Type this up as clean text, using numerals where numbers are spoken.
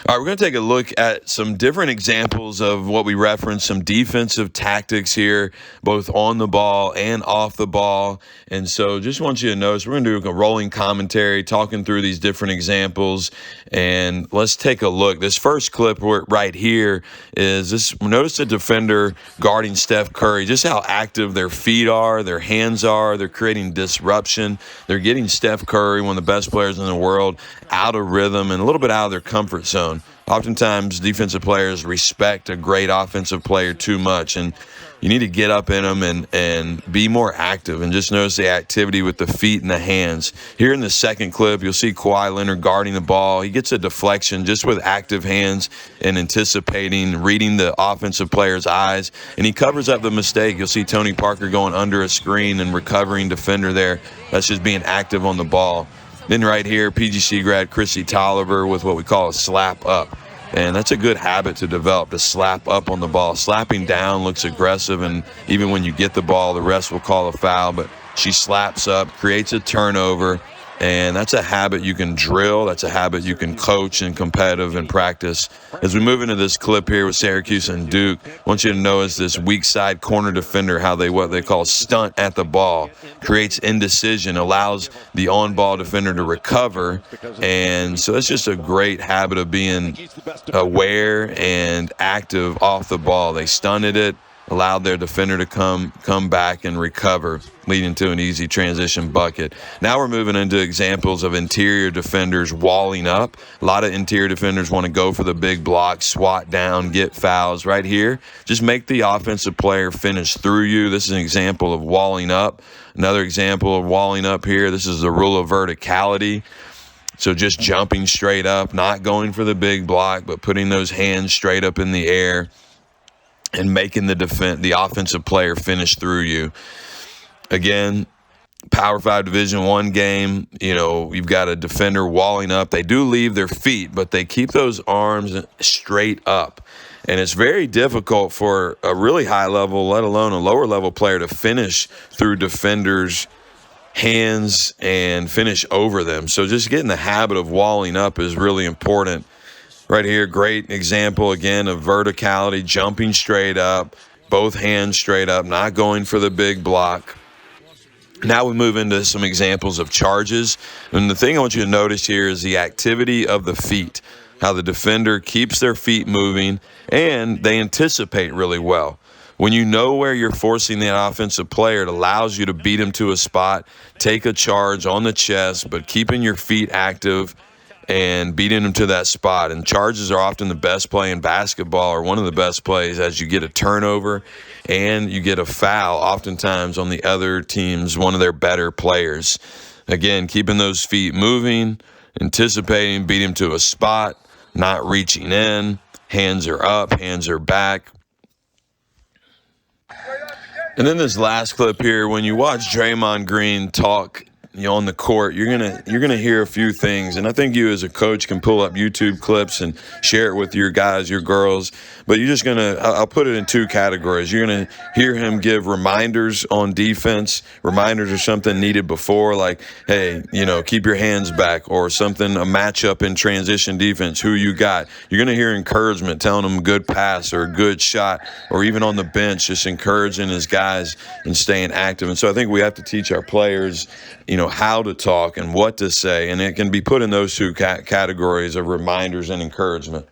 All right, we're going to take a look at some different examples of what we referenced, some defensive tactics here, both on the ball and off the ball. And so just want you to notice, we're going to do a rolling commentary, talking through these different examples. And let's take a look. This first clip right here is this. Notice the defender guarding Steph Curry, just how active their feet are, their hands are. They're creating disruption. They're getting Steph Curry, one of the best players in the world, out of rhythm and a little bit out of their comfort zone. Oftentimes, defensive players respect a great offensive player too much, and you need to get up in them and be more active. And just notice the activity with the feet and the hands. Here in the second clip, you'll see Kawhi Leonard guarding the ball. He gets a deflection just with active hands and anticipating, reading the offensive player's eyes, and he covers up the mistake. You'll see Tony Parker going under a screen and recovering defender there. That's just being active on the ball. Then right here, PGC grad Chrissy Tolliver with what we call a slap up. And that's a good habit to develop, to slap up on the ball. Slapping down looks aggressive, and even when you get the ball, the refs will call a foul. But she slaps up, creates a turnover, and that's a habit you can drill. That's a habit you can coach and competitive and practice. As we move into this clip here with Syracuse and Duke, I want you to notice this weak side corner defender, how what they call stunt at the ball, creates indecision, allows the on-ball defender to recover. And so it's just a great habit of being aware and active off the ball. They stunted it, allowed their defender to come back and recover, leading to an easy transition bucket. Now we're moving into examples of interior defenders walling up. A lot of interior defenders want to go for the big block, swat down, get fouls. Right here, just make the offensive player finish through you. This is an example of walling up. Another example of walling up here, this is the rule of verticality. So just jumping straight up, not going for the big block, but putting those hands straight up in the air and making the offensive player finish through you. Again, Power 5 Division I game, you've got a defender walling up. They do leave their feet, but they keep those arms straight up. And it's very difficult for a really high level, let alone a lower level player, to finish through defenders' hands and finish over them. So just getting the habit of walling up is really important. Right here, great example, again, of verticality, jumping straight up, both hands straight up, not going for the big block. Now we move into some examples of charges. And the thing I want you to notice here is the activity of the feet, how the defender keeps their feet moving, and they anticipate really well. When you know where you're forcing the offensive player, it allows you to beat him to a spot, take a charge on the chest, but keeping your feet active and beating them to that spot. And charges are often the best play in basketball, or one of the best plays, as you get a turnover and you get a foul, oftentimes on the other team's one of their better players. Again, keeping those feet moving, anticipating, beat him to a spot, not reaching in, hands are up, hands are back. And then this last clip here, when you watch Draymond Green talk on the court, you're gonna hear a few things, and I think you as a coach can pull up YouTube clips and share it with your guys, your girls. But I'll put it in two categories. You're gonna hear him give reminders on defense. Reminders are something needed before, like, hey, keep your hands back, or something, a matchup in transition defense, who you got. You're gonna hear encouragement, telling them good pass or a good shot, or even on the bench, just encouraging his guys and staying active. And so I think we have to teach our players, how to talk and what to say, and it can be put in those two categories of reminders and encouragement.